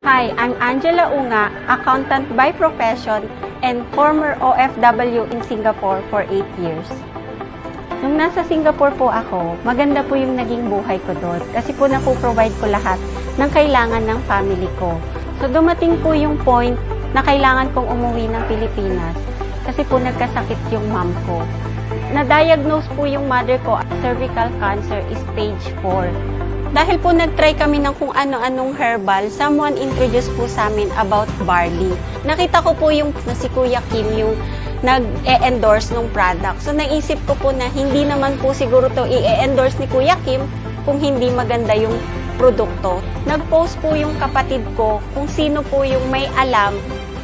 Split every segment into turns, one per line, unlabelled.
Hi, I'm Angela Unga, accountant by profession and former OFW in Singapore for 8 years. Nung nasa Singapore po ako, maganda po yung naging buhay ko doon kasi po napoprovide ko lahat ng kailangan ng family ko. So dumating po yung point na kailangan kong umuwi ng Pilipinas kasi po nagkasakit yung mom ko. Na-diagnose po yung mother ko, cervical cancer is stage 4. Dahil po nag-try kami ng kung ano-anong herbal, someone introduced po sa amin about barley. Nakita ko po yung na si Kuya Kim yung nag-e-endorse ng product. So naisip ko po na hindi naman po siguro to i-endorse ni Kuya Kim kung hindi maganda yung produkto. Nag-post po yung kapatid ko kung sino po yung may alam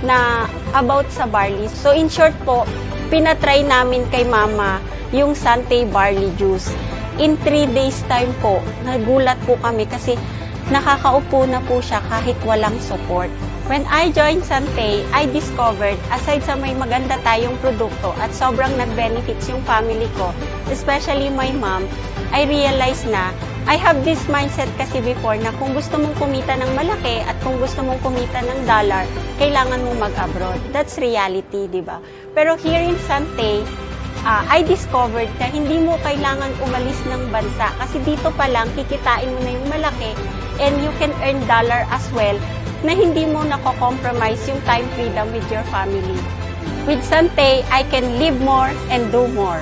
na about sa barley. So in short po, pinatry namin kay Mama yung Sante Barley Juice. In 3 days time po, nagulat po kami kasi nakakaupo na po siya kahit walang support. When I joined Sante, I discovered, aside sa may maganda tayong produkto at sobrang nag-benefits yung family ko, especially my mom, I realized na I have this mindset kasi before na kung gusto mong kumita ng malaki at kung gusto mong kumita ng dollar, kailangan mong mag-abroad. That's reality, di ba? Pero here in Sante, I discovered na hindi mo kailangan umalis ng bansa kasi dito pa lang kikitain mo na yung malaki and you can earn dollar as well na hindi mo nako-compromise yung time freedom with your family. With Sante, I can live more and do more.